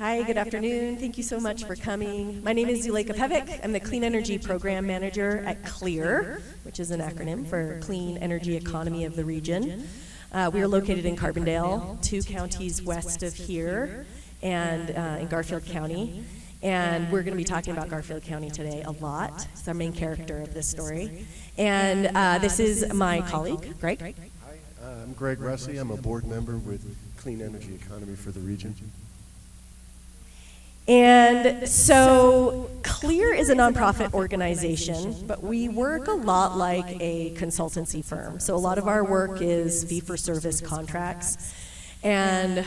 Hi, good afternoon. Thank you so much for coming. My name is Zuleika Pevic. I'm the Clean Energy Program Manager at CLEAR, which is an acronym for Clean Energy Economy of the Region. We are located in Carbondale, 2 counties west of here, and in Garfield County. And we're going to be talking about Garfield County today a lot. It's our main character of this story. And this is my colleague, Greg. Hi, I'm Greg Russi. I'm a board member with Clean Energy Economy for the region. And so CLEAR is a nonprofit organization, but we work a lot like a consultancy firm. So a lot of our work is fee-for-service contracts, and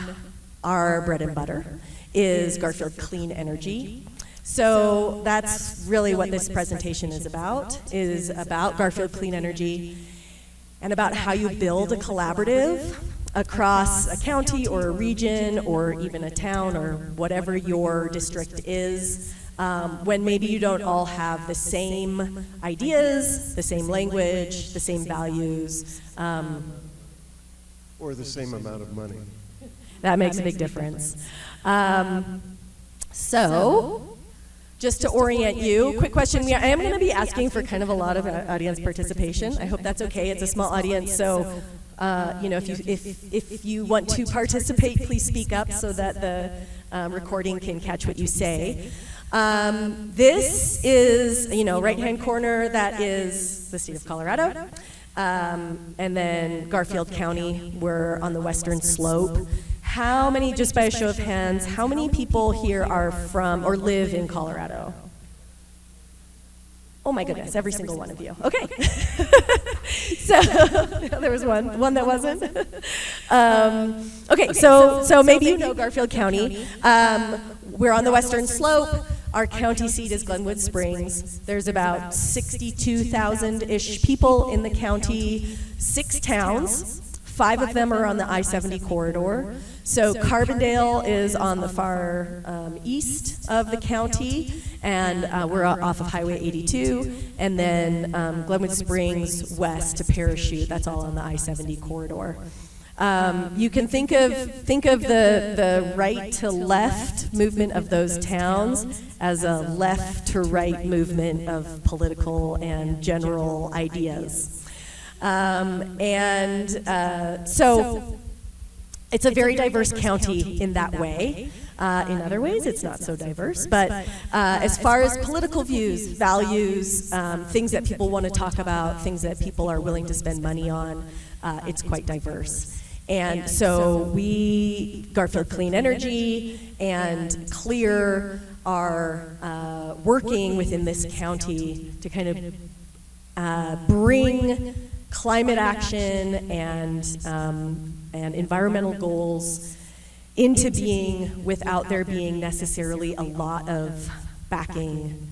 our bread and butter is Garfield Clean Energy. So that's really what this presentation is about Garfield Clean Energy and about how you build a collaborative across a county or a region or even a town or whatever your district is, when maybe you don't all have the same ideas, the same language, the same values. Or the same amount of money. That makes a big difference. So, just to orient you, quick question. I am going to be asking for kind of a lot of audience participation. I hope that's okay. It's a small audience, so if you want to participate, please speak up so that the recording can catch what you say. This is, right-hand corner, that is the state of Colorado. And then Garfield County, we're on the western slope. How many, just by a show of hands, how many people here are from or live in Colorado? Oh my goodness, every single one of you. Okay. So there was one that wasn't. Okay, so maybe you know Garfield County. We're on the western slope. Our county seat is Glenwood Springs. There's about 62,000-ish people in the county, 6 towns. 5 of them are on the I-70 corridor. So Carbondale is on the far east of the county, and we're off of Highway 82, and then Glenwood Springs west to Parachute. That's all on the I-70 corridor. You can think of the right to left movement of those towns as a left to right movement of political and general ideas. So it's a very diverse county in that way. In other ways, it's not so diverse. But as far as political views, values, things that people want to talk about, things that people are willing to spend money on, it's quite diverse. And so we, Garfield Clean Energy and CLEAR, are working within this county to kind of bring climate action and environmental goals into being without there being necessarily a lot of backing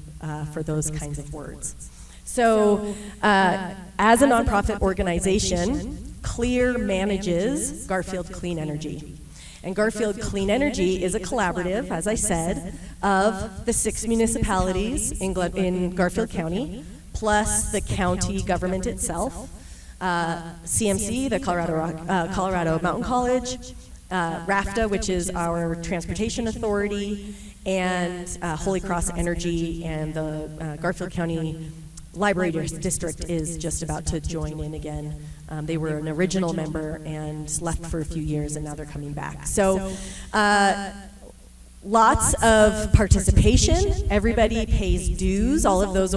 for those kinds of words. So as a nonprofit organization, CLEAR manages Garfield Clean Energy. And Garfield Clean Energy is a collaborative, as I said, of the 6 municipalities in Garfield County, plus the county government itself, CMC, the Colorado Mountain College, RAFTA, which is our transportation authority, and Holy Cross Energy, and the Garfield County Library District is just about to join in again. They were an original member and left for a few years, and now they're coming back. So lots of participation. Everybody pays dues. All of those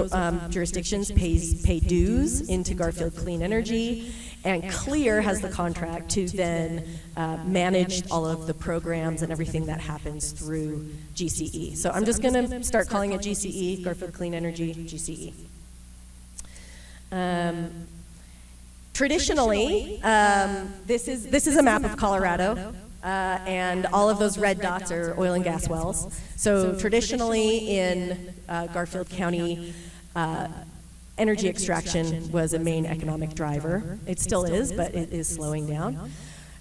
jurisdictions pay dues into Garfield Clean Energy, and CLEAR has the contract to then manage all of the programs and everything that happens through GCE. So I'm just going to start calling it GCE, Garfield Clean Energy, GCE. Traditionally, this is a map of Colorado. And all of those red dots are oil and gas wells. So traditionally in Garfield County, energy extraction was a main economic driver. It still is, but it is slowing down.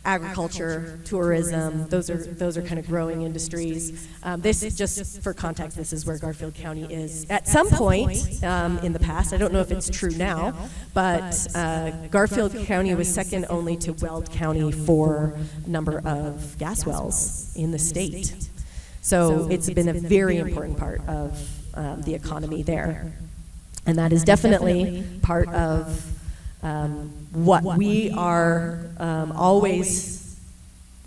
Agriculture, tourism, those are kind of growing industries. This is just for context, this is where Garfield County is. At some point in the past, I don't know if it's true now, but Garfield County was second only to Weld County for number of gas wells in the state. So it's been a very important part of the economy there. And that is definitely part of what we are always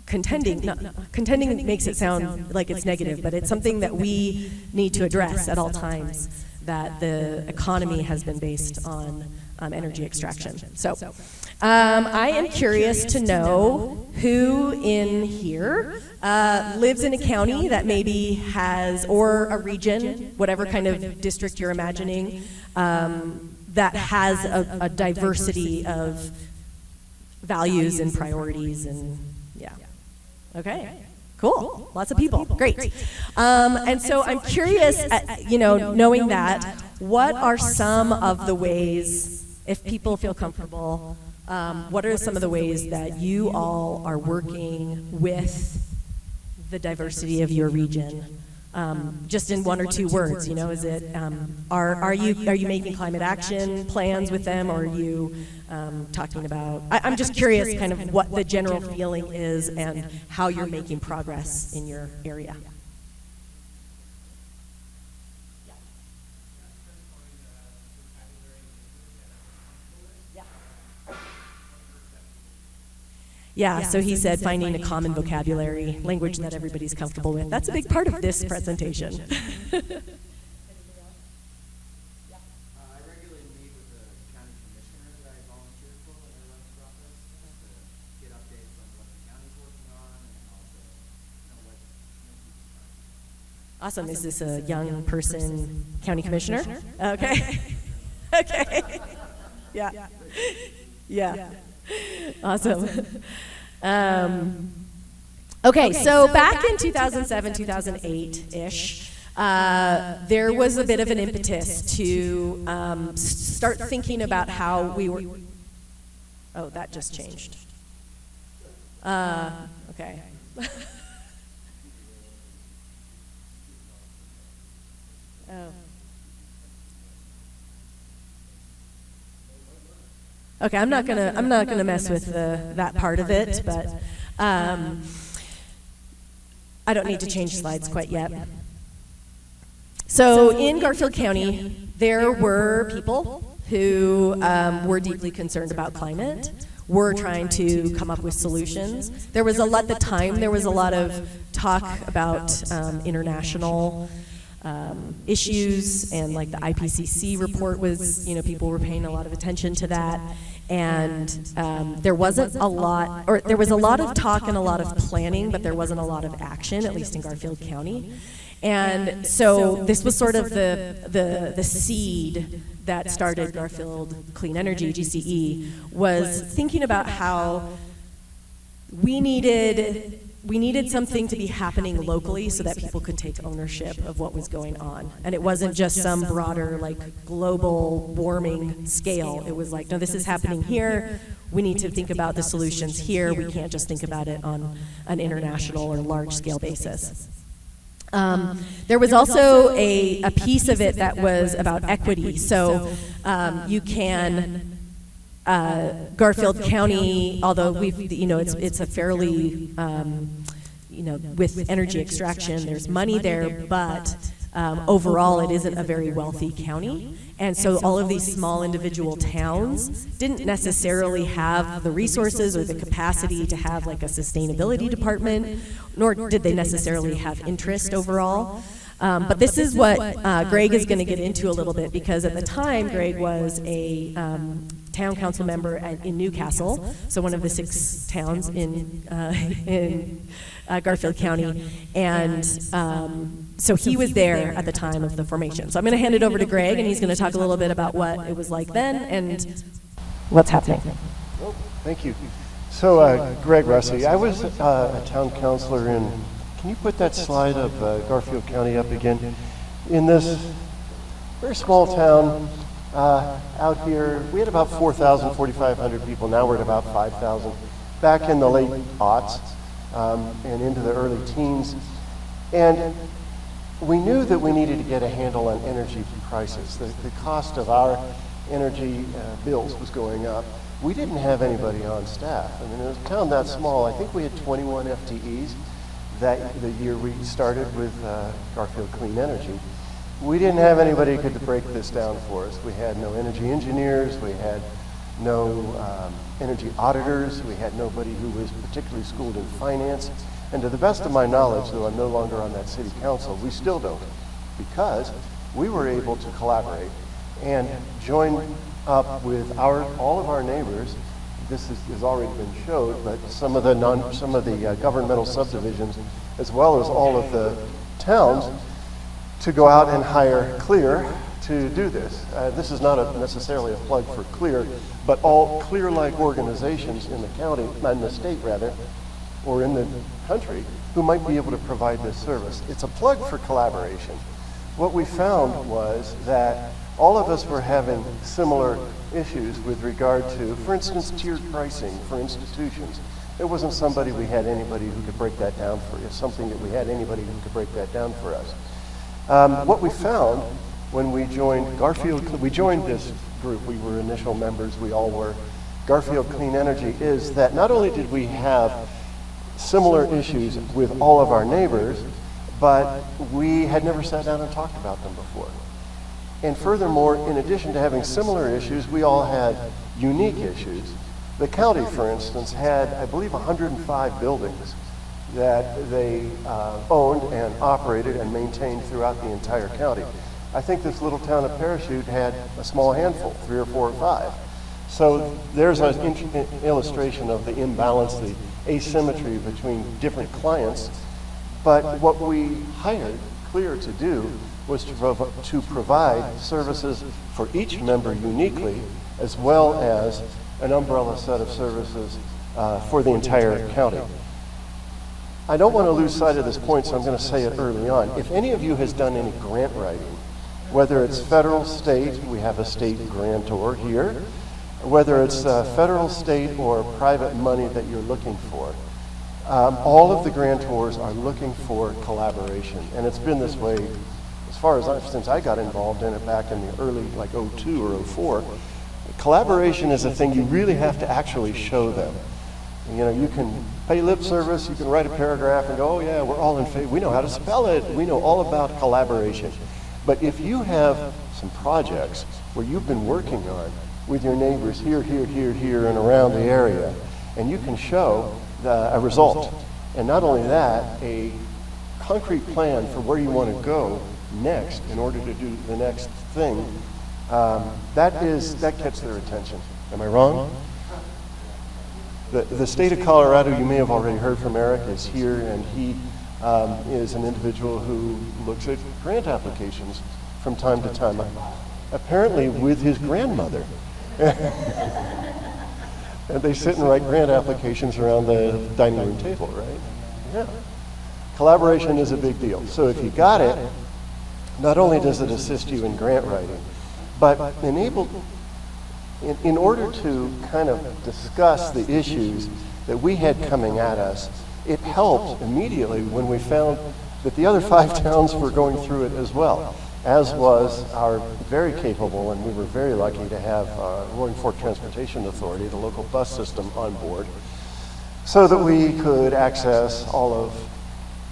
contending. Contending makes it sound like it's negative, but it's something that we need to address at all times, that the economy has been based on energy extraction. So I am curious to know who in here lives in a county that maybe has, or a region, whatever kind of district you're imagining, that has a diversity of values and priorities, and yeah. Okay, cool, lots of people, great. And so I'm curious, knowing that, what are some of the ways, if people feel comfortable, what are some of the ways that you all are working with the diversity of your region? Just in one or two words, is it, are you making climate action plans with them, or are you talking about, I'm just curious kind of what the general feeling is and how you're making progress in your area. Yeah, so he said finding a common vocabulary, language that everybody's comfortable with. That's a big part of this presentation. I regularly meet with the county commissioner that I volunteer for when I run for office to get updates on what the county's working on and also what. Awesome. Is this a young person county commissioner? Okay. Okay. Yeah. Yeah. Awesome. Okay, so back in 2007, 2008-ish, there was a bit of an impetus to start thinking about how we were. Oh, that just changed. Okay. Oh. Okay, I'm not gonna mess with that part of it, but I don't need to change slides quite yet. So in Garfield County, there were people who were deeply concerned about climate, were trying to come up with solutions. There was a lot, at the time, there was a lot of talk about international issues, and like the IPCC report was, people were paying a lot of attention to that, and there wasn't a lot, or there was a lot of talk and a lot of planning, but there wasn't a lot of action, at least in Garfield County. And so this was sort of the seed that started Garfield Clean Energy, GCE, was thinking about how we needed something to be happening locally so that people could take ownership of what was going on. And it wasn't just some broader, like, global warming scale. It was like, no, this is happening here. We need to think about the solutions here. We can't just think about it on an international or large-scale basis. There was also a piece of it that was about equity. So you can... Garfield County, although it's a fairly, with energy extraction, there's money there, but overall it isn't a very wealthy county. And so all of these small individual towns didn't necessarily have the resources or the capacity to have like a sustainability department, nor did they necessarily have interest overall. But this is what Greg is going to get into a little bit, because at the time Greg was a town council member in Newcastle, so one of the 6 towns in Garfield County, and so he was there at the time of the formation. So I'm going to hand it over to Greg, and he's going to talk a little bit about what it was like then and what's happening. Well, thank you. So Greg Russey, I was a town councilor in, can you put that slide of Garfield County up again? In this very small town out here, we had about 4,000, 4,500 people. Now we're at about 5,000. Back in the late aughts and into the early teens. And we knew that we needed to get a handle on energy prices. The cost of our energy bills was going up. We didn't have anybody on staff. I mean, it was a town that small. I think we had 21 FTEs. the year we started with Garfield Clean Energy, we didn't have anybody who could break this down for us. We had no energy engineers, we had no energy auditors, we had nobody who was particularly schooled in finance. And to the best of my knowledge, though I'm no longer on that city council, we still don't, because we were able to collaborate and join up with all of our neighbors. This has already been showed, but some of the governmental subdivisions, as well as all of the towns, to go out and hire Clear to do this. This is not necessarily a plug for Clear, but all Clear-like organizations in the county, in the state rather, or in the country, who might be able to provide this service. It's a plug for collaboration. What we found was that all of us were having similar issues with regard to, for instance, tiered pricing for institutions. It wasn't somebody we had anybody who could break that down for us, something that we had anybody who could break that down for us. What we found when we joined Garfield, we joined this group, we were initial members, we all were, Garfield Clean Energy, is that not only did we have similar issues with all of our neighbors, but we had never sat down and talked about them before. And furthermore, in addition to having similar issues, we all had unique issues. The county, for instance, had, I believe, 105 buildings that they owned and operated and maintained throughout the entire county. I think this little town of Parachute had a small handful, 3 or 4 or 5. So there's an illustration of the imbalance, the asymmetry between different clients. But what we hired Clear to do was to provide services for each member uniquely, as well as an umbrella set of services for the entire county. I don't want to lose sight of this point, so I'm going to say it early on. If any of you has done any grant writing, whether it's federal, state, we have a state grantor here, whether it's federal, state, or private money that you're looking for, all of the grantors are looking for collaboration. And it's been this way as far as since I got involved in it back in the early, like 02 or 04. Collaboration is a thing you really have to actually show them. You know, you can pay lip service, you can write a paragraph and go, oh yeah, we're all in favor, we know how to spell it, we know all about collaboration. But if you have some projects where you've been working on with your neighbors here, and around the area, and you can show a result, and not only that, a concrete plan for where you want to go next in order to do the next thing, that gets their attention. Am I wrong? The state of Colorado, you may have already heard from Eric, is here, and he is an individual who looks at grant applications from time to time, apparently with his grandmother. And they sit and write grant applications around the dining room table, right? Yeah. Collaboration is a big deal. So if you got it, not only does it assist you in grant writing, but in order to kind of discuss the issues that we had coming at us, it helped immediately when we found that the other 5 towns were going through it as well, as was our very capable, and we were very lucky to have Roaring Fork Transportation Authority, the local bus system, on board, so that we could access all of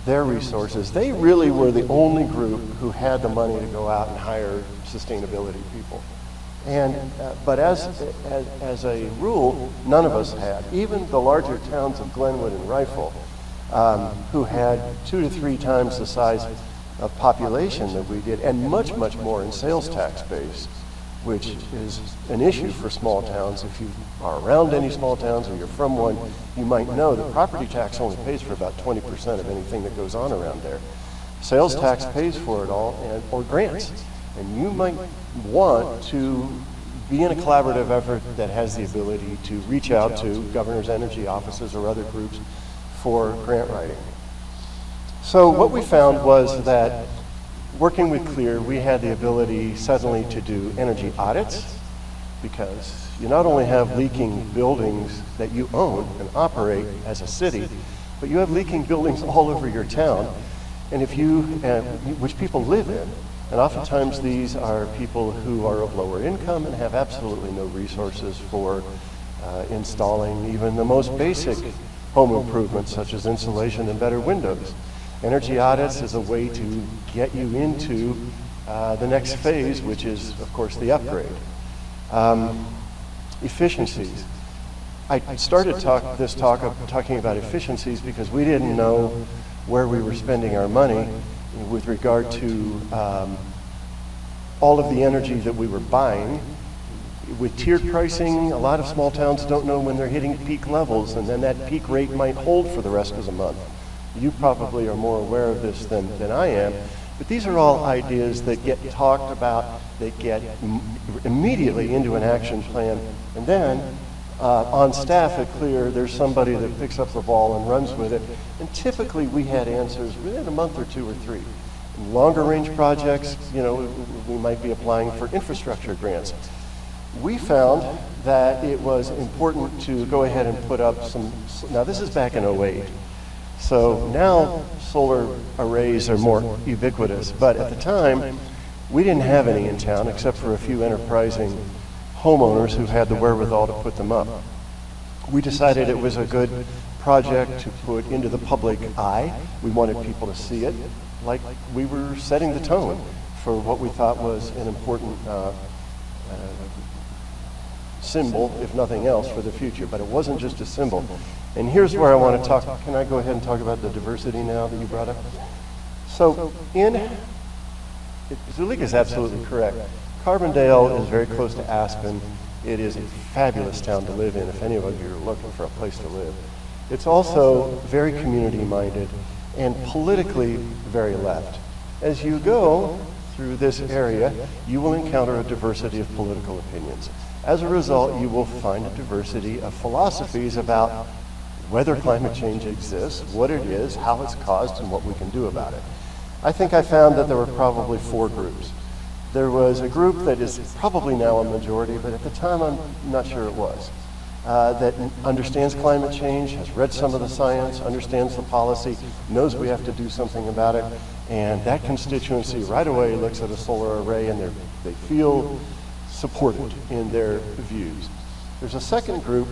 their resources. They really were the only group who had the money to go out and hire sustainability people. And but as a rule, none of us had. Even the larger towns of Glenwood and Rifle, who had 2 to 3 times the size of population that we did, and much more in sales tax base, which is an issue for small towns. If you are around any small towns or you're from one, you might know that property tax only pays for about 20% of anything that goes on around there. Sales tax pays for it all, or grants. And you might want to be in a collaborative effort that has the ability to reach out to governor's energy offices or other groups for grant writing. So what we found was that working with Clear, we had the ability suddenly to do energy audits, because you not only have leaking buildings that you own and operate as a city, but you have leaking buildings all over your town, and which people live in. And oftentimes these are people who are of lower income and have absolutely no resources for installing even the most basic home improvements such as insulation and better windows. Energy audits is a way to get you into the next phase, which is, of course, the upgrade. Efficiencies. I started talking about efficiencies because we didn't know where we were spending our money with regard to all of the energy that we were buying. With tiered pricing, a lot of small towns don't know when they're hitting peak levels, and then that peak rate might hold for the rest of the month. You probably are more aware of this than I am, but these are all ideas that get talked about, that get immediately into an action plan, and then on staff at Clear, there's somebody that picks up the ball and runs with it, and typically we had answers within a month or two or three. In longer range projects, we might be applying for infrastructure grants. We found that it was important to go ahead and put up now this is back in '08, so now solar arrays are more ubiquitous, but at the time, we didn't have any in town except for a few enterprising homeowners who had the wherewithal to put them up. We decided it was a good project to put into the public eye. We wanted people to see it, like we were setting the tone for what we thought was an important symbol, if nothing else, for the future. But it wasn't just a symbol. And here's where I want to talk. Can I go ahead and talk about the diversity now that you brought up? So Zuleika is absolutely correct. Carbondale is very close to Aspen. It is a fabulous town to live in if any of you are looking for a place to live. It's also very community-minded and politically very left. As you go through this area, you will encounter a diversity of political opinions. As a result, you will find a diversity of philosophies about whether climate change exists, what it is, how it's caused, and what we can do about it. I think I found that there were probably 4 groups. There was a group that is probably now a majority, but at the time I'm not sure it was, that understands climate change, has read some of the science, understands the policy, knows we have to do something about it, and that constituency right away looks at a solar array and they feel supported in their views. There's a second group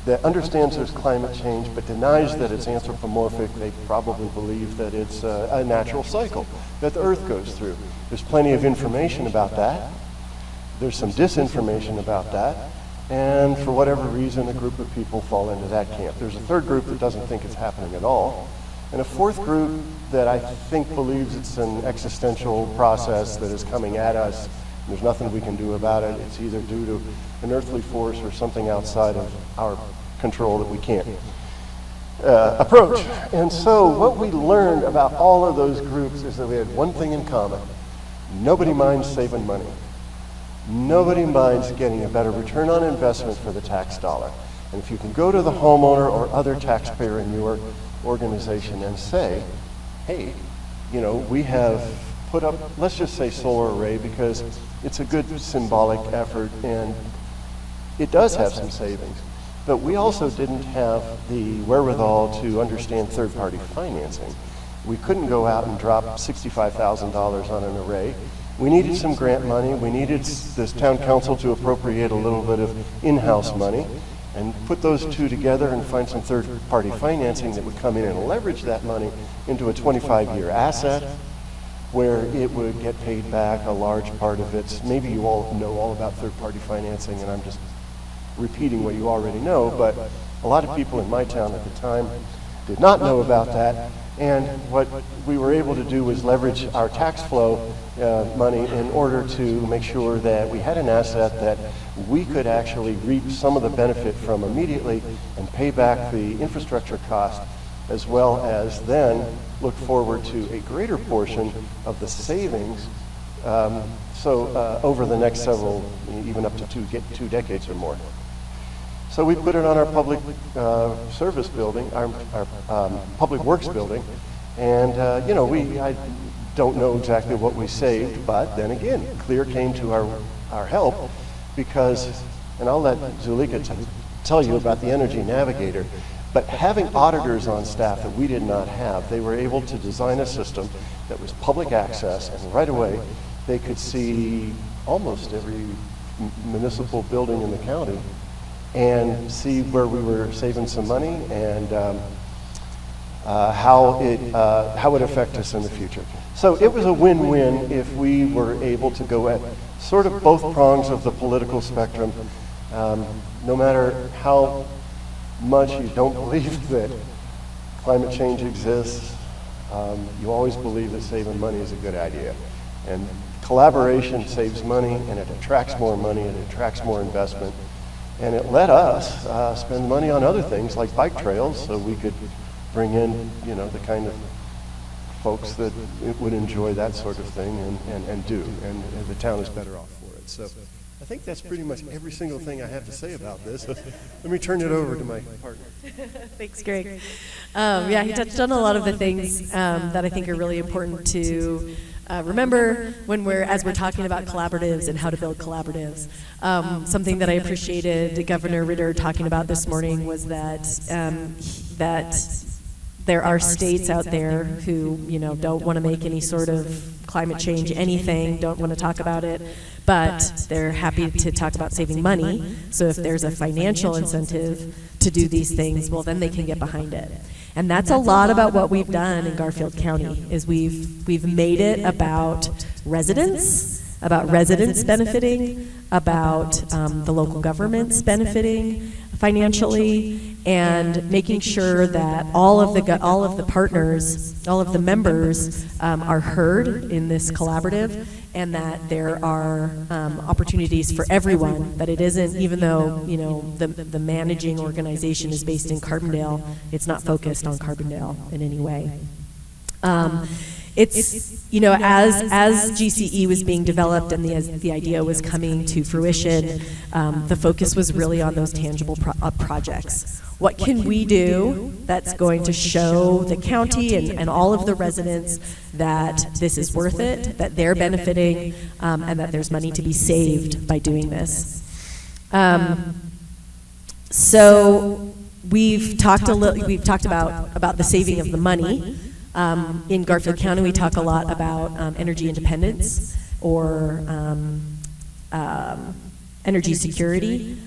that understands there's climate change but denies that it's anthropomorphic. They probably believe that it's a natural cycle that the Earth goes through. There's plenty of information about that. There's some disinformation about that. And for whatever reason, a group of people fall into that camp. There's a third group that doesn't think it's happening at all. And a fourth group that I think believes it's an existential process that is coming at us. There's nothing we can do about it. It's either due to an earthly force or something outside of our control that we can't approach. And so what we learned about all of those groups is that we had one thing in common. Nobody minds saving money. Nobody minds getting a better return on investment for the tax dollar. And if you can go to the homeowner or other taxpayer in your organization and say, hey, we have put up, let's just say solar array, because it's a good symbolic effort and it does have some savings. But we also didn't have the wherewithal to understand third-party financing. We couldn't go out and drop $65,000 on an array. We needed some grant money. We needed this town council to appropriate a little bit of in-house money and put those two together and find some third-party financing that would come in and leverage that money into a 25-year asset where it would get paid back a large part of it. Maybe you all know all about third-party financing, and I'm just repeating what you already know, but a lot of people in my town at the time did not know about that, and what we were able to do was leverage our tax flow money in order to make sure that we had an asset that we could actually reap some of the benefit from immediately and pay back the infrastructure cost, as well as then look forward to a greater portion of the savings over the next several, even up to two decades or more. So we put it on our public service building, our public works building, and I don't know exactly what we saved, but then again, Clear came to our help because, and I'll let Zuleika tell you about the Energy Navigator, but having auditors on staff that we did not have, they were able to design a system that was public access, and right away they could see almost every municipal building in the county and see where we were saving some money and how it would affect us in the future. So it was a win-win if we were able to go at sort of both prongs of the political spectrum. No matter how much you don't believe that climate change exists, you always believe that saving money is a good idea. And collaboration saves money, and it attracts more money, and it attracts more investment. And it let us spend money on other things like bike trails, so we could bring in, the kind of folks that would enjoy that sort of thing and do. And the town is better off for it. So I think that's pretty much every single thing I have to say about this. Let me turn it over to my partner. Thanks, Greg. Yeah, he touched on a lot of the things that I think are really important to remember as we're talking about collaboratives and how to build collaboratives. Something that I appreciated Governor Ritter talking about this morning was that there are states out there who, don't want to make any sort of climate change anything, don't want to talk about it, but they're happy to talk about saving money. So if there's a financial incentive to do these things, well, then they can get behind it. And that's a lot about what we've done in Garfield County, is we've made it about residents benefiting, about the local governments benefiting financially, and making sure that all of the partners, all of the members are heard in this collaborative, and that there are opportunities for everyone, that it isn't, even though the managing organization is based in Carbondale, it's not focused on Carbondale in any way. It's, as GCE was being developed and the idea was coming to fruition, the focus was really on those tangible projects. What can we do that's going to show the county and all of the residents that this is worth it, that they're benefiting, and that there's money to be saved by doing this? So we've talked about the saving of the money. In Garfield County, we talk a lot about energy independence or energy security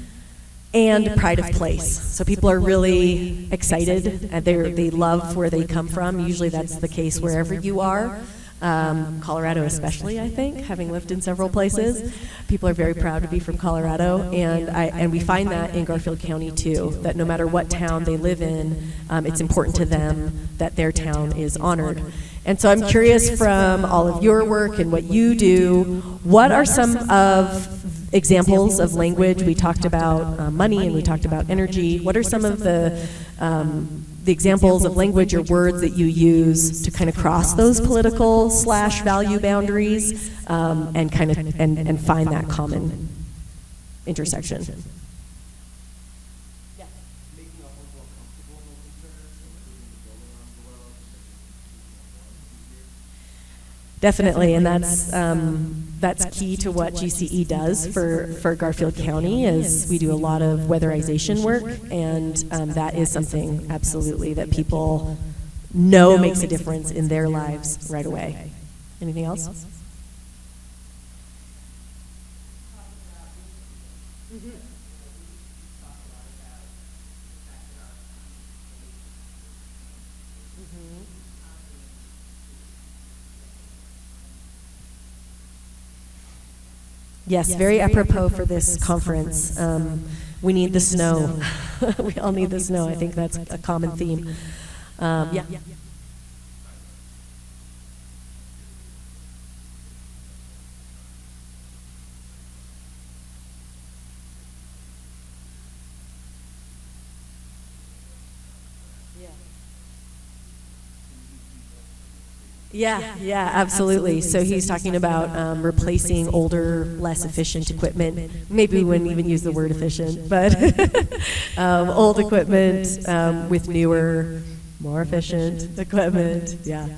and pride of place. So people are really excited. They love where they come from. Usually that's the case wherever you are. Colorado especially, I think, having lived in several places. People are very proud to be from Colorado, and we find that in Garfield County too, that no matter what town they live in, it's important to them that their town is honored. And so I'm curious, from all of your work and what you do, what are some of examples of language? We talked about money and we talked about energy. What are some of the examples of language or words that you use to kind of cross those political / value boundaries and kind of and find that common intersection? Making our more comfortable in those terms, including the building around the world, Definitely, and that's key to what GCE does for Garfield County. Is we do a lot of weatherization work, and that is something absolutely that people know makes a difference in their lives right away. Anything else? Yes, very apropos for this conference. We need the snow. We all need the snow. I think that's a common theme. Yeah. Yeah, absolutely. So he's talking about replacing older, less efficient equipment. Maybe we wouldn't even use the word efficient, but old equipment with newer, more efficient equipment. Yeah.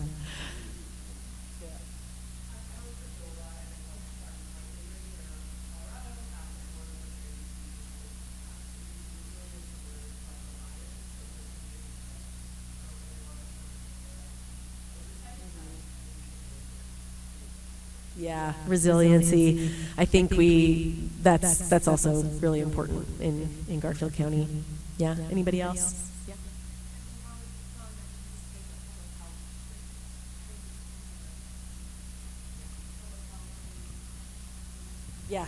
Yeah, resiliency. I think that's also really important in Garfield County. Yeah, anybody else? Yeah. Yeah.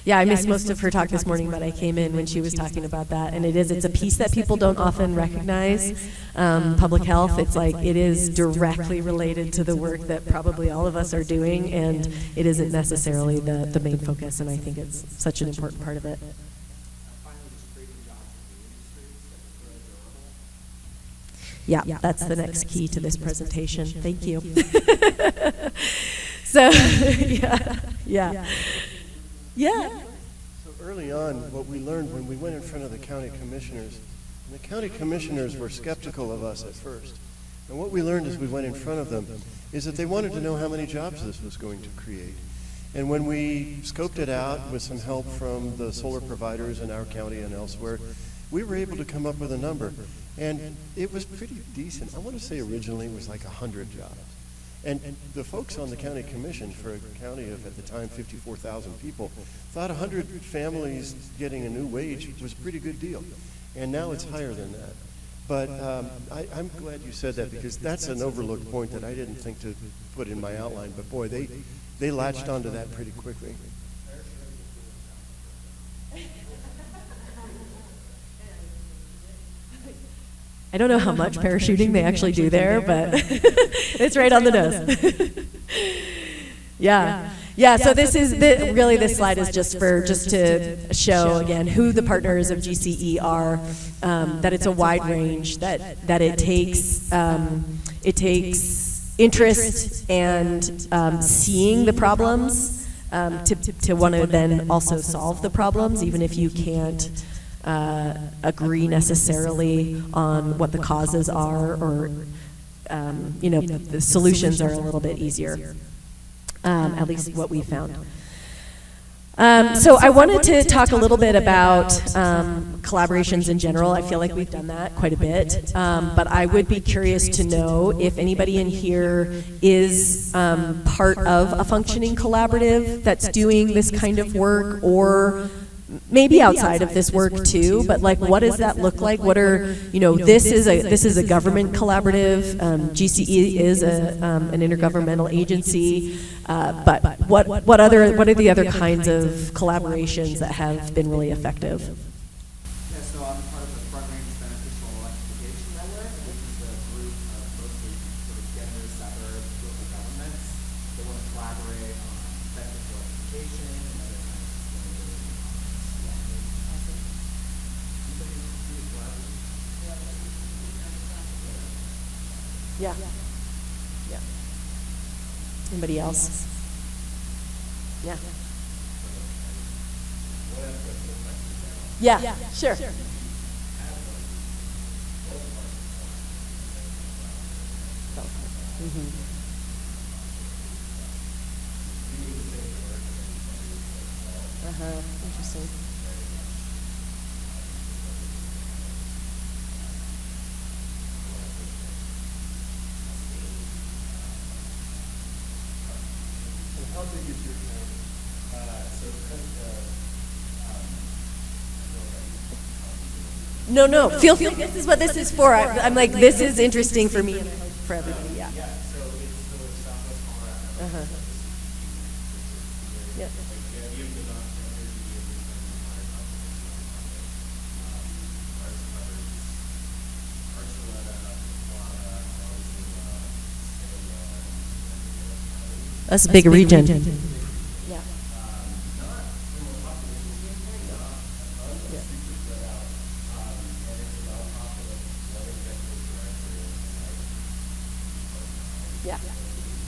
Yeah, I missed most of her talk this morning, but I came in when she was talking about that, and it's a piece that people don't often recognize. Public health, it's like it is directly related to the work that probably all of us are doing, and it isn't necessarily the main focus, and I think it's such an important part of it. Yeah, that's the next key to this presentation. Thank you. So, yeah. So early on, what we learned when we went in front of the county commissioners, and the county commissioners were skeptical of us at first. And what we learned as we went in front of them is that they wanted to know how many jobs this was going to create. And when we scoped it out with some help from the solar providers in our county and elsewhere, we were able to come up with a number. And it was pretty decent. I want to say originally it was like 100 jobs. And the folks on the county commission, for a county of, at the time, 54,000 people, thought 100 families getting a new wage was a pretty good deal. And now it's higher than that. But I'm glad you said that, because that's an overlooked point that I didn't think to put in my outline. But boy, they latched onto that pretty quickly. I don't know how much parachuting they actually do there, but it's right on the nose. Yeah. So this is really this slide is just to show again who the partners of GCE are. That it's a wide range. That it takes interest and seeing the problems to want to then also solve the problems, even if you can't agree necessarily on what the causes are, or the solutions are a little bit easier, at least what we found. So I wanted to talk a little bit about collaborations in general. I feel like we've done that quite a bit, but I would be curious to know if anybody in here is part of a functioning collaborative that's doing this kind of work, or maybe outside of this work too, but like, what does that look like? What are, this is a government collaborative. GCE is an intergovernmental agency, but what are the other kinds of collaborations that have been really effective? Yeah, so I'm part of the Front Range Beneficial Electrification Network, which is a group of mostly sort of generous suburb local governments that want to collaborate on beneficial electrification and other kinds of Yeah. Anybody else? Yeah. Yeah, sure. Interesting. How big is your No. Feel free. This is what this is for. I'm like, this is interesting for me and for everybody. Yeah. so it's the Southwest Colorado. Yeah. That's a big region. Yeah.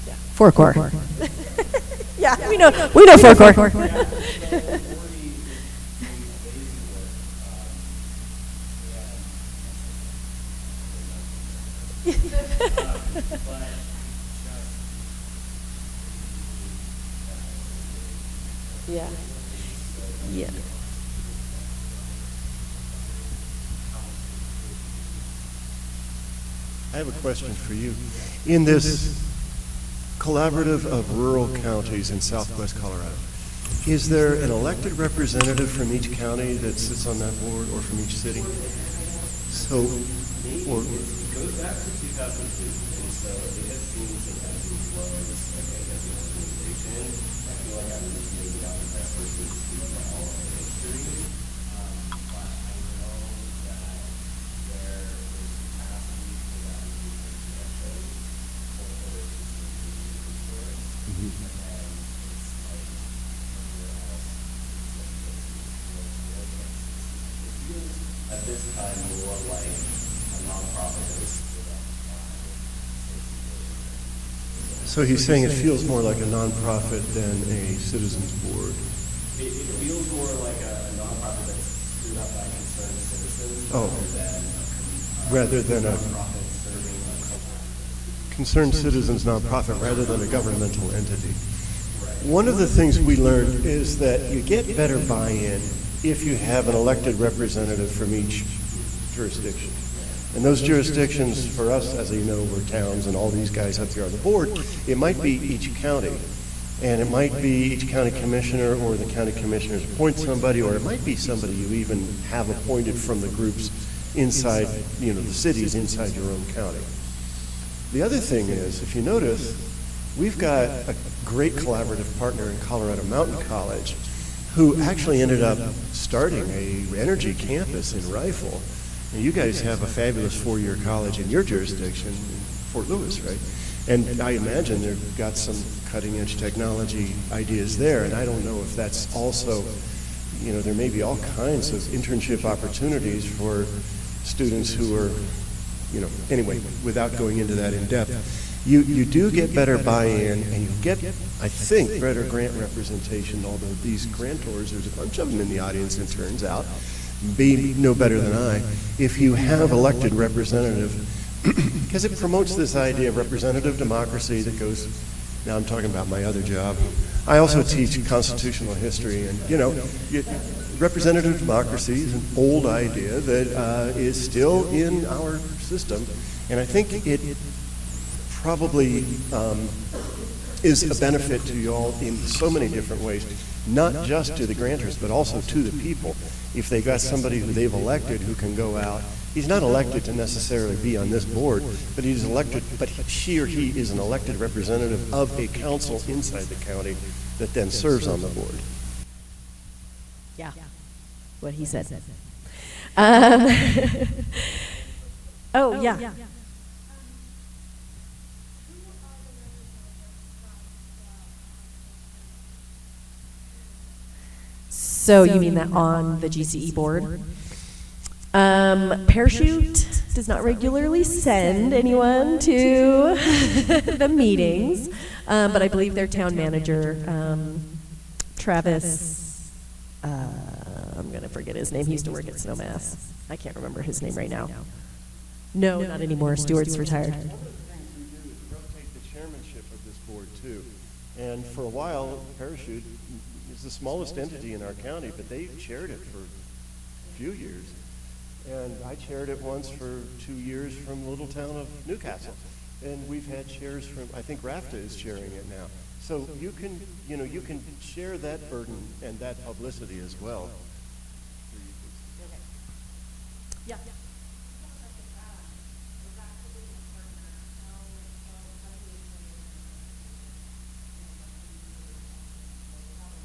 Yeah. Four core. Yeah, we know four core. Yeah. I have a question for you. In this Collaborative of Rural Counties in Southwest Colorado. Is there an elected representative from each county that sits on that board, or from each city? So, or It goes back to 2002, and so it has seen some ebbs and flows, like as an organization. I feel like I'm maybe not the best person to speak about all of the history, but I know that there is capacity for that to be connection, so there is for it, and then it's like everywhere else. It feels at this time more like a nonprofit that is stood up by so he's saying it feels more like a nonprofit than a citizens board. It feels more like a nonprofit that's stood up by concerned citizens Rather than a nonprofit serving a collective. concerned citizens nonprofit rather than a governmental entity. One of the things we learned is that you get better buy-in if you have an elected representative from each jurisdiction. And those jurisdictions, for us, as you know, we're towns, and all these guys up here on the board, it might be each county. And it might be each county commissioner, or the county commissioners appoint somebody, or it might be somebody you even have appointed from the groups inside, the cities inside your own county. The other thing is, if you notice, we've got a great collaborative partner in Colorado Mountain College who actually ended up starting a energy campus in Rifle. And you guys have a fabulous four-year college in your jurisdiction, in Fort Lewis, right? And I imagine they've got some cutting-edge technology ideas there, and I don't know if that's also, there may be all kinds of internship opportunities for students who are, anyway, without going into that in depth. You do get better buy-in, and you get, I think, better grant representation, although these grantors, there's a bunch of them in the audience, it turns out, be no better than I, if you have elected representative, because it promotes this idea of representative democracy that goes, now I'm talking about my other job. I also teach constitutional history, and representative democracy is an old idea that is still in our system, and I think it probably is a benefit to you all in so many different ways, not just to the grantors, but also to the people. If they got somebody who they've elected who can go out, he's not elected to necessarily be on this board, but he's elected, but she or he is an elected representative of a council inside the county that then serves on the board. Yeah, what he said. Oh, yeah. So you mean that on the GCE board? Parachute does not regularly send anyone to the meetings, but I believe their town manager, Travis, I'm going to forget his name. He used to work at Snowmass. I can't remember his name right now. No, not anymore. Stewart's retired. One of the things we do is rotate the chairmanship of this board too. And for a while, Parachute is the smallest entity in our county, but they chaired it for a few years. And I chaired it once for 2 years from the little town of Newcastle. And we've had chairs from, I think RAFTA is chairing it now. So you can, you can share that burden and that publicity as well. Yeah.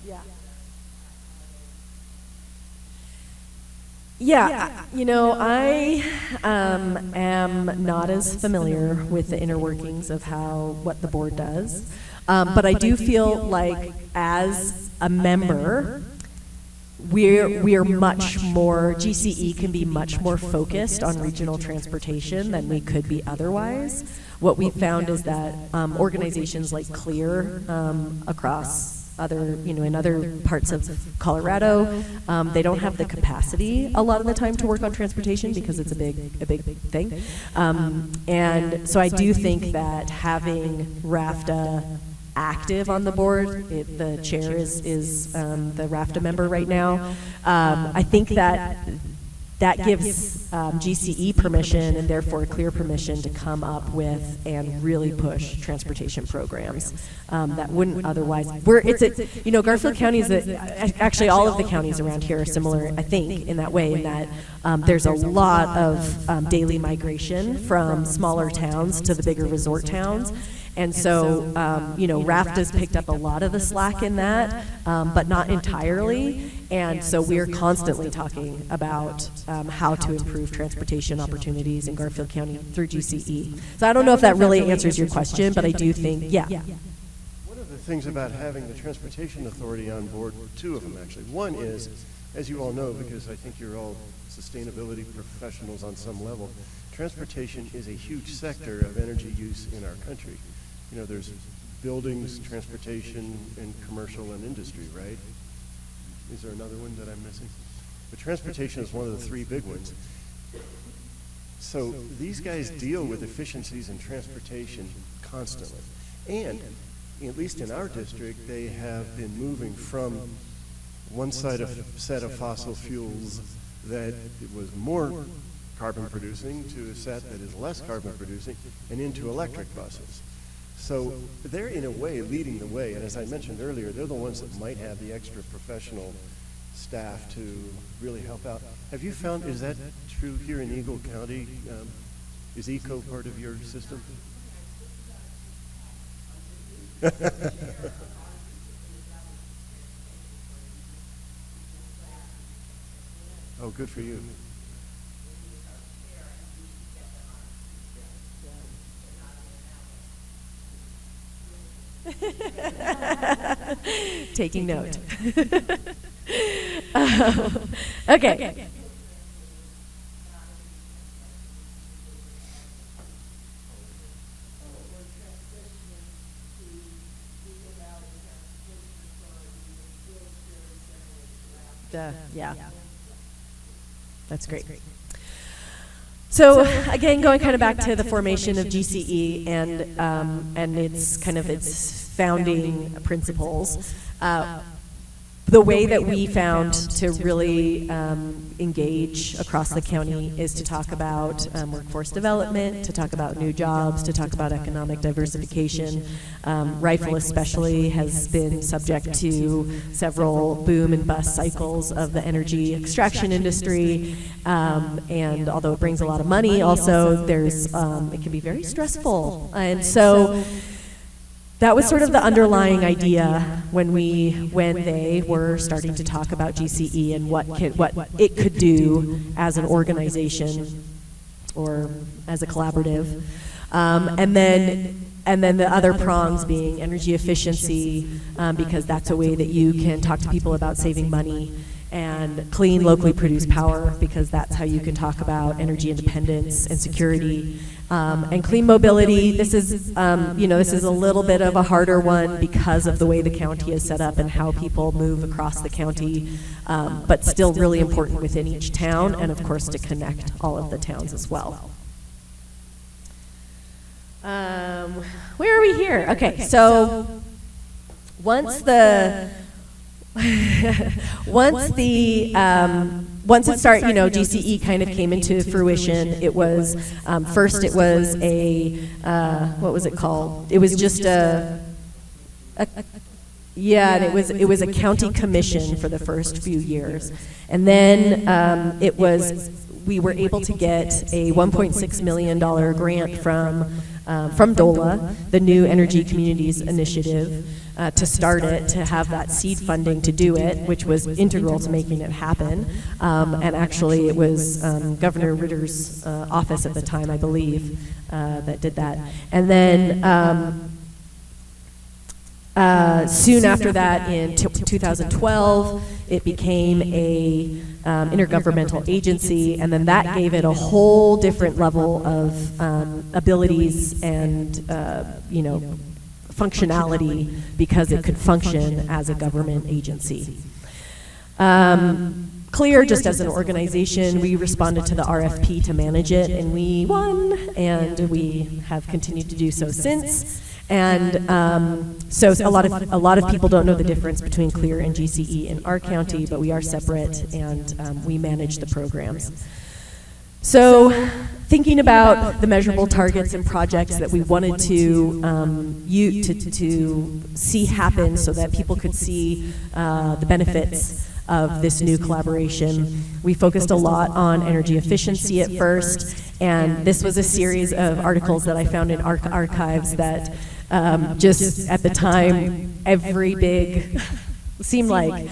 Yeah. Yeah, I am not as familiar with the inner workings of what the board does, but I do feel like as a member, we're much more, GCE can be much more focused on regional transportation than we could be otherwise. What we found is that organizations like CLEAR across in other parts of Colorado, they don't have the capacity a lot of the time to work on transportation because it's a big thing. And so I do think that having RAFTA active on the board, the chair is the RAFTA member right now. I think that that gives GCE permission, and therefore clear permission, to come up with and really push transportation programs that wouldn't otherwise. Garfield County is actually all of the counties around here are similar, I think, in that way, in that there's a lot of daily migration from smaller towns to the bigger resort towns. And so, RAFTA's picked up a lot of the slack in that, but not entirely. And so we're constantly talking about how to improve transportation opportunities in Garfield County through GCE. So I don't know if that really answers your question, but I do think, yeah. One of the things about having the Transportation Authority on board, two of them actually. One is, as you all know, because I think you're all sustainability professionals on some level, transportation is a huge sector of energy use in our country. There's buildings, transportation, and commercial and industry, right? Is there another one that I'm missing? But transportation is one of the three big ones. So these guys deal with efficiencies in transportation constantly. And, at least in our district, they have been moving from one set of fossil fuels that was more carbon producing to a set that is less carbon producing, and into electric buses. So they're, in a way, leading the way. And as I mentioned earlier, they're the ones that might have the extra professional staff to really help out. Have you found, is that true here in Eagle County? Is ECO part of your system? Oh, good for you. Taking note. Okay. Yeah. That's great. So again, going kind of back to the formation of GCE and its founding principles, the way that we found to really engage across the county is to talk about workforce development, to talk about new jobs, to talk about economic diversification. Rifle especially has been subject to several boom and bust cycles of the energy extraction industry, and although it brings a lot of money, also it can be very stressful. And so that was sort of the underlying idea when they were starting to talk about GCE and what it could do as an organization or as a collaborative, and then the other prongs being energy efficiency, because that's a way that you can talk to people about saving money, and clean, locally produced power, because that's how you can talk about energy independence and security. And clean mobility, this is a little bit of a harder one because of the way the county is set up and how people move across the county, but still really important within each town, and of course to connect all of the towns as well. Where are we here? Okay, so once it started, GCE kind of came into fruition. It was first. It was what was it called? It was just and it was a county commission for the first few years, and then we were able to get a $1.6 million grant from DOLA, the New Energy Communities Initiative, to start it, to have that seed funding to do it, which was integral to making it happen. And actually, it was Governor Ritter's office at the time, I believe, that did that. And then soon after that, in 2012, it became a intergovernmental agency, and then that gave it a whole different level of abilities and functionality, because it could function as a government agency. Clear, just as an organization, we responded to the RFP to manage it, and we won, and we have continued to do so since. And so a lot of people don't know the difference between CLEAR and GCE in our county, but we are separate, and we manage the programs. So thinking about the measurable targets and projects that we wanted to see happen so that people could see the benefits of this new collaboration, we focused a lot on energy efficiency at first, and this was a series of articles that I found in archives that just at the time, every big seemed like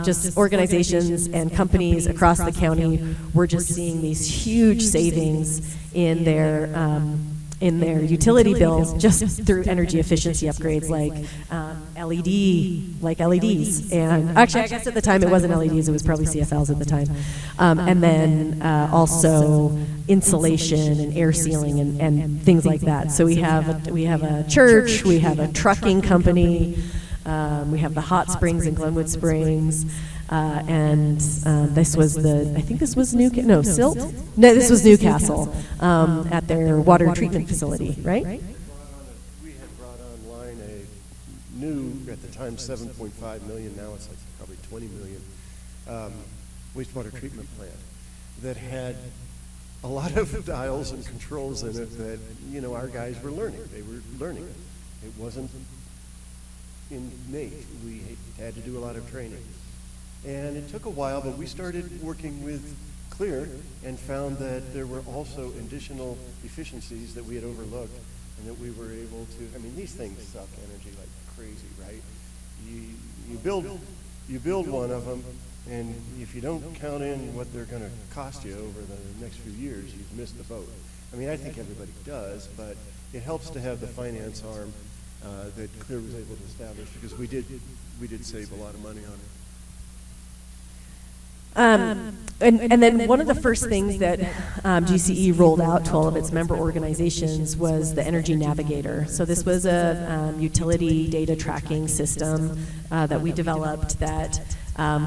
just organizations and companies across the county were just seeing these huge savings in their utility bills just through energy efficiency upgrades like LEDs. And actually, I guess at the time it wasn't LEDs, it was probably CFLs at the time. And then also insulation and air sealing and things like that. So we have a church, we have a trucking company, we have the hot springs in Glenwood Springs, and this was this was Newcastle at their water treatment facility, right? We had brought online a new, at the time, 7.5 million, now it's like probably 20 million, wastewater treatment plant that had a lot of dials and controls in it that, our guys were learning. They were learning it. It wasn't innate. We had to do a lot of training. And it took a while, but we started working with CLEAR and found that there were also additional efficiencies that we had overlooked and that we were able to, these things suck energy like crazy, right? You build one of them, and if you don't count in what they're going to cost you over the next few years, you've missed the boat. I think everybody does, but it helps to have the finance arm that CLEAR was able to establish, because we did save a lot of money on it. And then one of the first things that GCE rolled out to all of its member organizations was the Energy Navigator. So this was a utility data tracking system that we developed that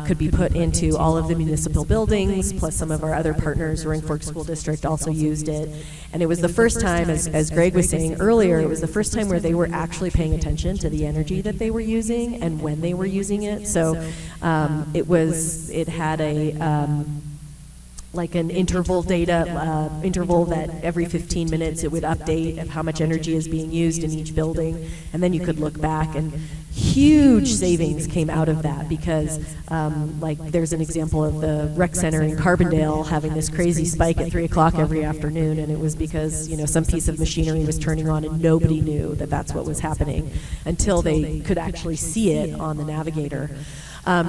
could be put into all of the municipal buildings, plus some of our other partners. Roaring Fork School District also used it. And it was the first time, as Greg was saying earlier, it was the first time where they were actually paying attention to the energy that they were using and when they were using it. So it had like an interval interval that every 15 minutes it would update of how much energy is being used in each building, and then you could look back, and huge savings came out of that, because there's an example of the rec center in Carbondale having this crazy spike at 3 o'clock every afternoon, and it was because some piece of machinery was turning on and nobody knew that that's what was happening until they could actually see it on the Navigator.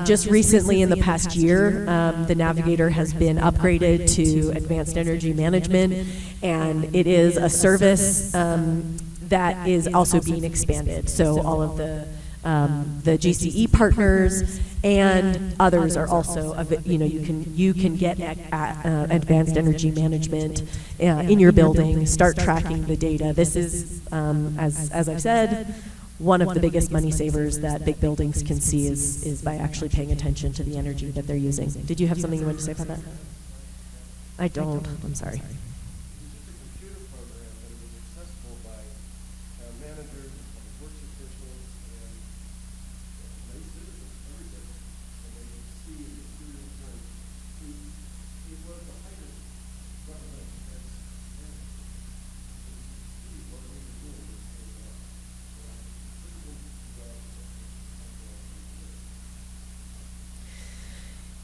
Just recently, in the past year, the Navigator has been upgraded to Advanced Energy Management, and it is a service that is also being expanded. So all of the GCE partners and others are also, you can get Advanced Energy Management in your building, start tracking the data. This is, as I've said, one of the biggest money savers that big buildings can see is by actually paying attention to the energy that they're using. Did you have something you wanted to say about that? I don't. I'm sorry.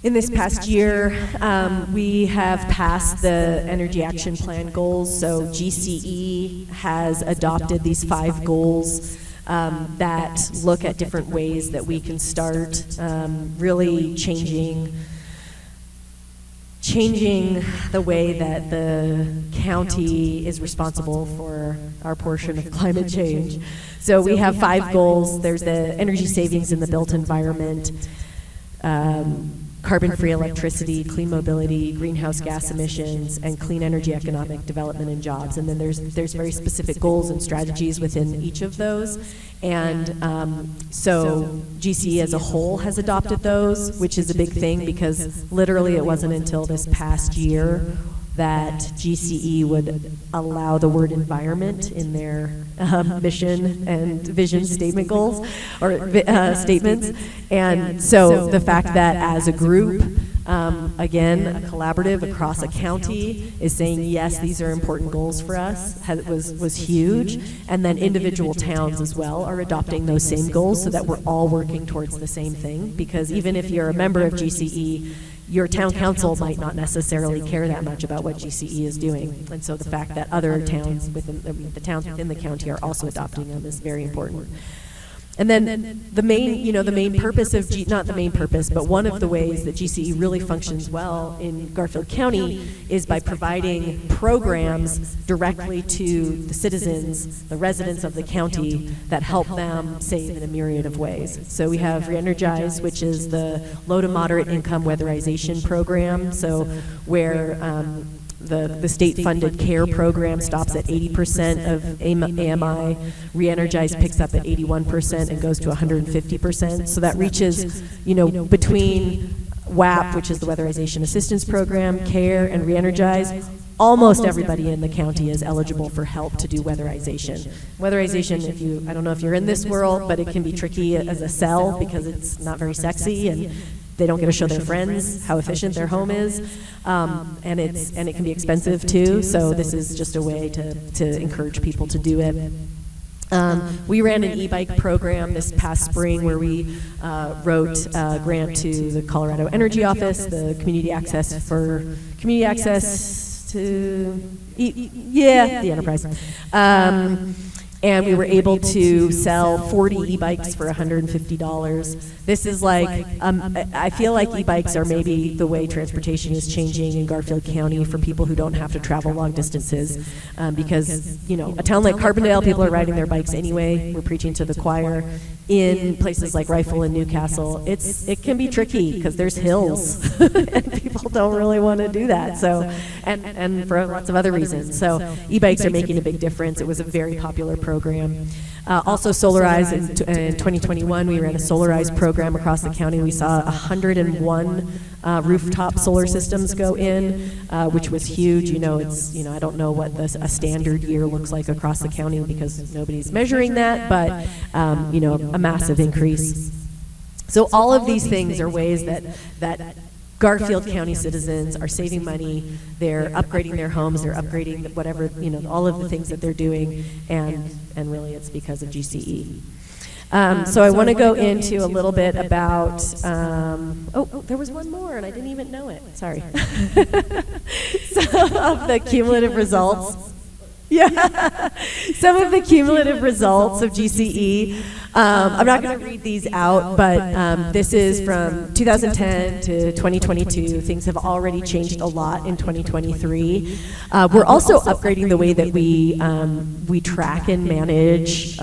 In this past year, we have passed the Energy Action Plan goals. So GCE has adopted these 5 goals that look at different ways that we can start really changing the way that the county is responsible for our portion of climate change. So we have 5 goals. There's the energy savings in the built environment, carbon-free electricity, clean mobility, greenhouse gas emissions, and clean energy economic development and jobs. And then there's very specific goals and strategies within each of those. And so GCE as a whole has adopted those, which is a big thing, because literally it wasn't until this past year that GCE would allow the word environment in their mission and vision statement goals, or statements. And so the fact that as a group, again, a collaborative across a county is saying, yes, these are important goals for us, was huge. And then individual towns as well are adopting those same goals so that we're all working towards the same thing. Because even if you're a member of GCE, your town council might not necessarily care that much about what GCE is doing. And so the fact that other towns within the towns within the county are also adopting them is very important. And then the main purpose of not the main purpose, but one of the ways that GCE really functions well in Garfield County is by providing programs directly to the citizens, the residents of the county, that help them save in a myriad of ways. So we have Reenergize, which is the low to moderate income weatherization program. So where the state-funded CARE program stops at 80% of AMI. Reenergize picks up at 81% and goes to 150%. So that reaches, between WAP, which is the Weatherization Assistance Program, CARE, and Reenergize, almost everybody in the county is eligible for help to do weatherization. Weatherization, I don't know if you're in this world, but it can be tricky as a sell because it's not very sexy, and they don't get to show their friends how efficient their home is, and it can be expensive too. So this is just a way to encourage people to do it. We ran an e-bike program this past spring where we wrote a grant to the Colorado Energy Office, the community access to the enterprise. And we were able to sell 40 e-bikes for $150. This is like, I feel like e-bikes are maybe the way transportation is changing in Garfield County for people who don't have to travel long distances. Because, a town like Carbondale, people are riding their bikes anyway. We're preaching to the choir. In places like Rifle and Newcastle, it can be tricky because there's hills, and people don't really want to do that. So, and for lots of other reasons. So, e-bikes are making a big difference. It was a very popular program. Also, Solarize in 2021, we ran a Solarize program across the county. We saw 101 rooftop solar systems go in, which was huge. I don't know what a standard year looks like across the county because nobody's measuring that, but a massive increase. So all of these things are ways that Garfield County citizens are saving money, they're upgrading their homes, they're upgrading whatever, all of the things that they're doing, and really it's because of GCE. So I want to go into a little bit about, there was one more and I didn't even know it, sorry. Some of the cumulative results. Yeah, some of the cumulative results of GCE. I'm not going to read these out, but this is from 2010 to 2022. Things have already changed a lot in 2023. We're also upgrading the way that we track and manage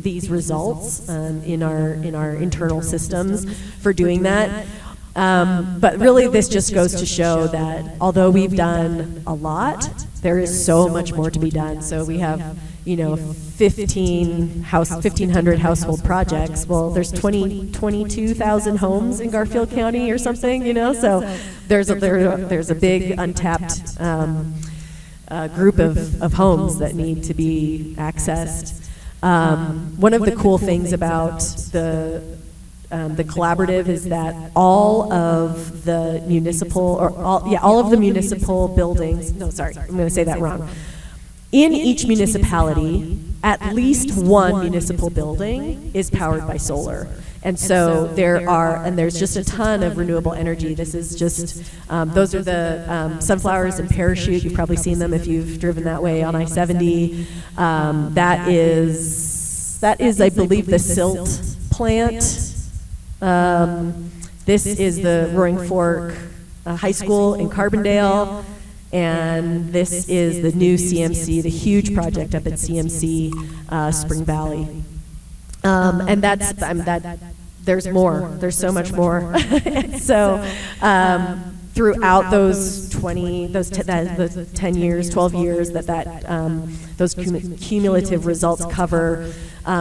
these results in our internal systems for doing that. But really, this just goes to show that although we've done a lot, there is so much more to be done. So we have, 1,500 household projects. Well, there's 22,000 homes in Garfield County or something, So there's a big untapped group of homes that need to be accessed. One of the cool things about the collaborative is that all of the municipal buildings, I'm going to say that wrong. In each municipality, at least one municipal building is powered by solar. And so there's just a ton of renewable energy. This is just, those are the sunflowers and Parachute. You've probably seen them if you've driven that way on I-70. That is, I believe, the silt plant. This is the Roaring Fork High School in Carbondale, and this is the new CMC, the huge project up at CMC Spring Valley. And there's more. There's so much more. So throughout those 10 years, 12 years those cumulative results cover,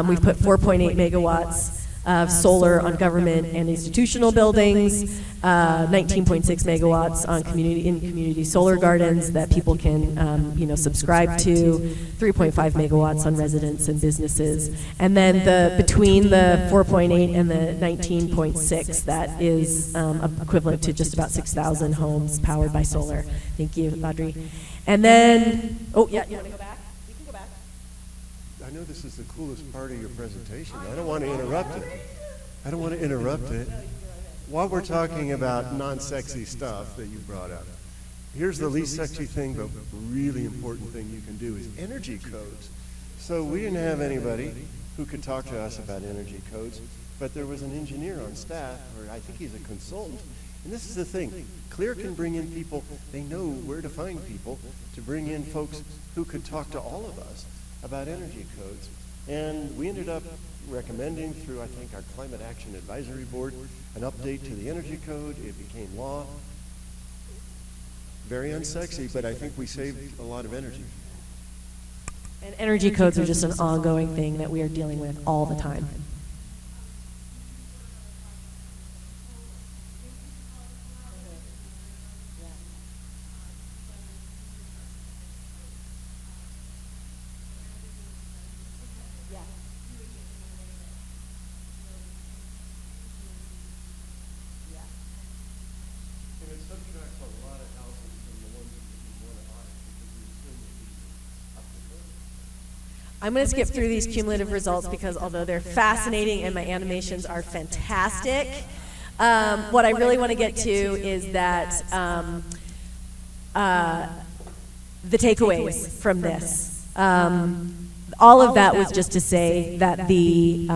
we've put 4.8 megawatts of solar on government and institutional buildings, 19.6 megawatts on community solar gardens that people can subscribe to, 3.5 megawatts on residents and businesses, and then between the 4.8 and the 19.6, that is equivalent to just about 6,000 homes powered by solar. Thank you, Audrey. And then, you want to go back? We can go back. I know this is the coolest part of your presentation. I don't want to interrupt it. While we're talking about non-sexy stuff that you brought up, here's the least sexy thing, but really important thing you can do is energy codes. So we didn't have anybody who could talk to us about energy codes, but there was an engineer on staff, or I think he's a consultant. And this is the thing, Clear can bring in people, they know where to find people to bring in folks who could talk to all of us about energy codes. And we ended up recommending through, I think, our Climate Action Advisory Board, an update to the energy code. It became law. Very unsexy, but I think we saved a lot of energy. And energy codes are just an ongoing thing that we are dealing with all the time. I'm going to skip through these cumulative results because although they're fascinating and my animations are fantastic, what I really want to get to is that the takeaways from this. All of that was just to say that the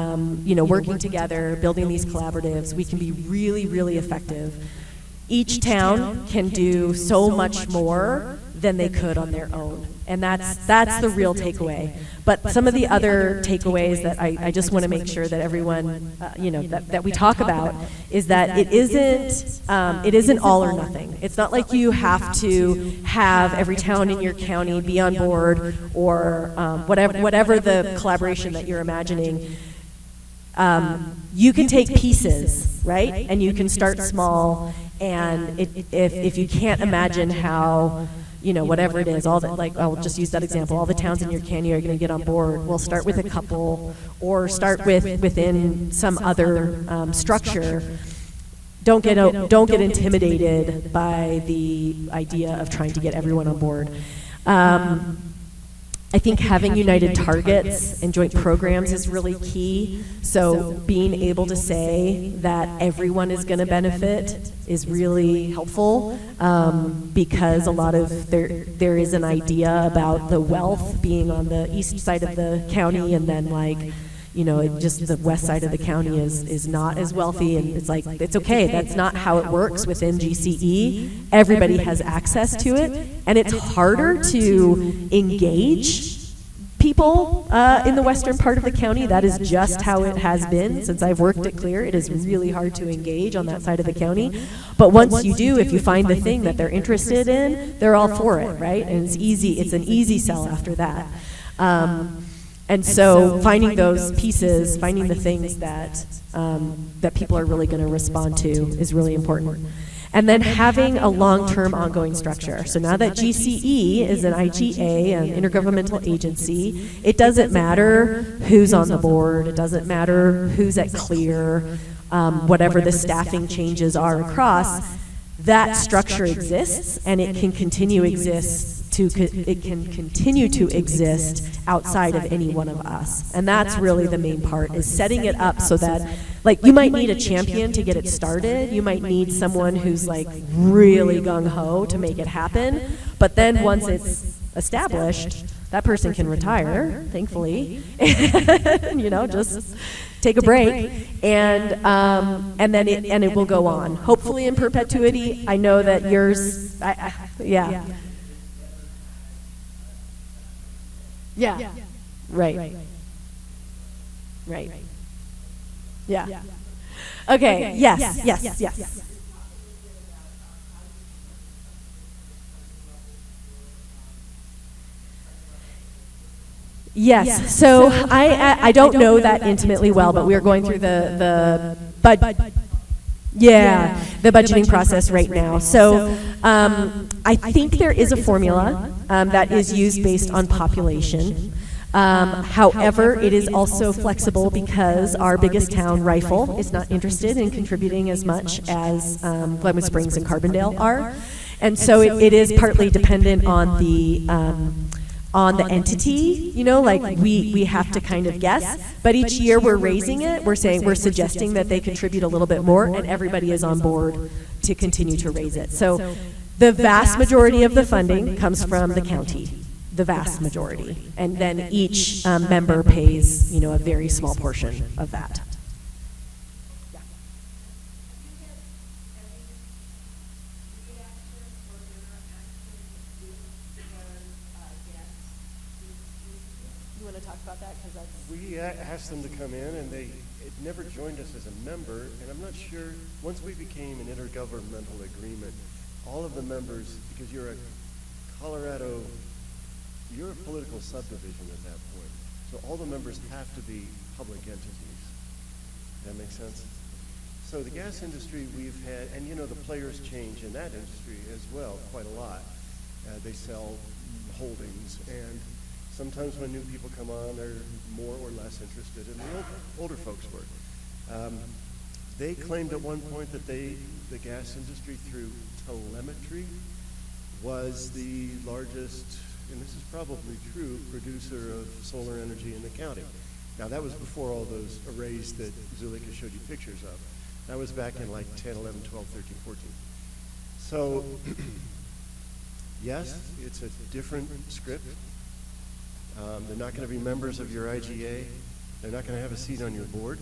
working together, building these collaboratives, we can be really, really effective. Each town can do so much more than they could on their own. And that's the real takeaway. But some of the other takeaways that I just want to make sure that everyone, that we talk about is that it isn't all or nothing. It's not like you have to have every town in your county be on board or whatever the collaboration that you're imagining. You can take pieces, right? And you can start small. And if you can't imagine how, whatever it is, I'll just use that example, all the towns in your county are going to get on board. We'll start with a couple or start within some other structure. Don't get intimidated by the idea of trying to get everyone on board. I think having united targets and joint programs is really key. So being able to say that everyone is going to benefit is really helpful because a lot of there is an idea about the wealth being on the east side of the county and then just the west side of the county is not as wealthy, and it's okay. That's not how it works within GCE. Everybody has access to it, and it's harder to engage people in the western part of the county. That is just how it has been since I've worked at Clear. It is really hard to engage on that side of the county. But once you do, if you find the thing that they're interested in, they're all for it, right? And it's easy. It's an easy sell after that. And so finding those pieces, finding the things that people are really going to respond to is really important. And then having a long-term ongoing structure. So now that GCE is an IGA, an intergovernmental agency, it doesn't matter who's on the board, it doesn't matter who's at Clear, whatever the staffing changes are across, that structure exists and it can continue to exist outside of any one of us. And that's really the main part, is setting it up so that, you might need a champion to get it started. You might need someone who's really gung-ho to make it happen. But then once it's established, that person can retire, thankfully, just take a break, and then it will go on, hopefully in perpetuity. I know that yours, yeah. Yeah. Right. Yeah. Okay. Yes. Yes. So I don't know that intimately well, but we are going through the budgeting process right now. So I think there is a formula that is used based on population. However, it is also flexible because our biggest town, Rifle, is not interested in contributing as much as Glenwood Springs and Carbondale are. And so it is partly dependent on the entity, you know, like we have to kind of guess, but each year we're raising it, we're suggesting that they contribute a little bit more, and everybody is on board to continue to raise it. So the vast majority of the funding comes from the county, the vast majority, and then each member pays, you know, a very small portion of that. You want to talk about that? Because that's... We asked them to come in, and it never joined us as a member, and I'm not sure, once we became an intergovernmental agreement, all of the members, because you're a political subdivision at that point, so all the members have to be public entities. That makes sense? So the gas industry we've had, and you know, the players change in that industry as well, quite a lot. They sell holdings, and sometimes when new people come on, they're more or less interested, and the older folks were. They claimed at one point that the gas industry, through telemetry, was the largest, and this is probably true, producer of solar energy in the county. Now, that was before all those arrays that Zulika showed you pictures of. That was back in like 10, 11, 12, 13, 14. So, yes, it's a different script. They're not going to be members of your IGA. They're not going to have a seat on your board.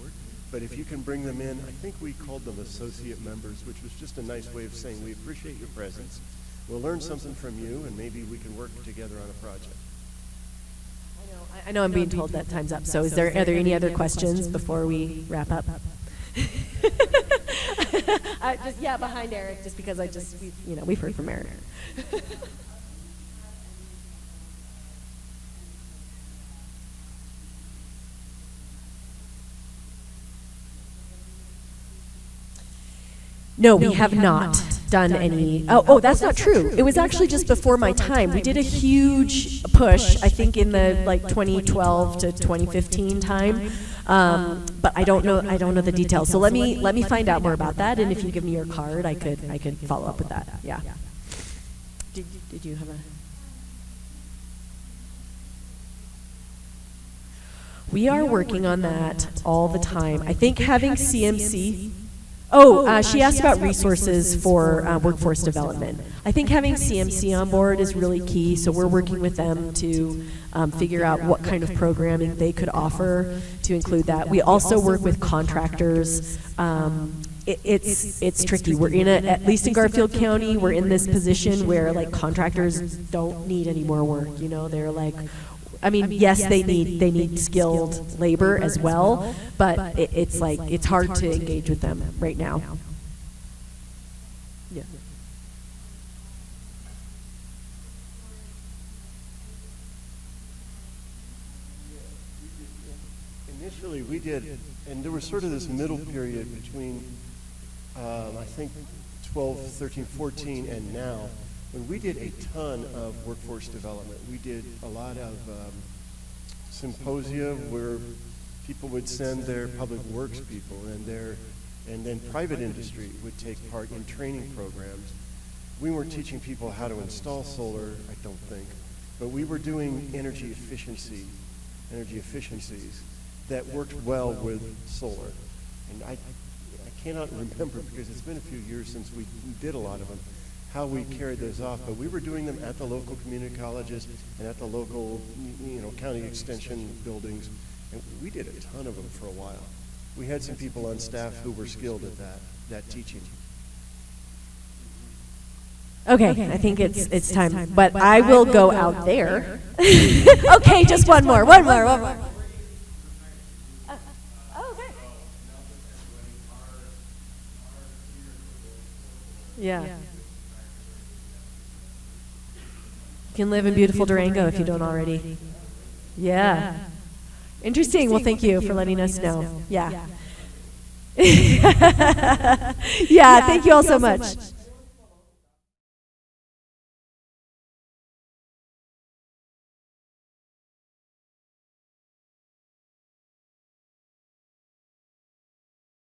But if you can bring them in, I think we called them associate members, which was just a nice way of saying we appreciate your presence. We'll learn something from you, and maybe we can work together on a project. I know I'm being told that time's up. So are there any other questions before we wrap up? Behind Eric, just because we've heard from Eric. No, we have not done any. Oh, that's not true. It was actually just before my time. We did a huge push, I think, in the 2012 to 2015 time. But I don't know the details. So let me find out more about that. And if you give me your card, I could follow up with that. Yeah. Did you have a? We are working on that all the time. I think having CMC. She asked about resources for workforce development. I think having CMC on board is really key, so we're working with them to figure out what kind of programming they could offer to include that. We also work with contractors. It's tricky. We're at least in Garfield County, we're in this position where contractors don't need any more work. You know, they're like, yes, they need skilled labor as well, but it's hard to engage with them right now. Yeah. Initially, we did, and there was sort of this middle period between, I think, 12, 13, 14, and now. When we did a ton of workforce development, we did a lot of symposia where people would send their public works people, and then private industry would take part in training programs. We weren't teaching people how to install solar, I don't think, but we were doing energy efficiencies that worked well with solar. And I cannot remember, because it's been a few years since we did a lot of them, how we carried those off, but we were doing them at the local community colleges and at the local, county extension buildings, and we did a ton of them for a while. We had some people on staff who were skilled at that teaching. Okay, I think it's time, but I will go out there. Okay, just one more. Yeah. You can live in beautiful Durango if you don't already. Yeah. Interesting. Well, thank you for letting us know. Yeah. Yeah, thank you all so much.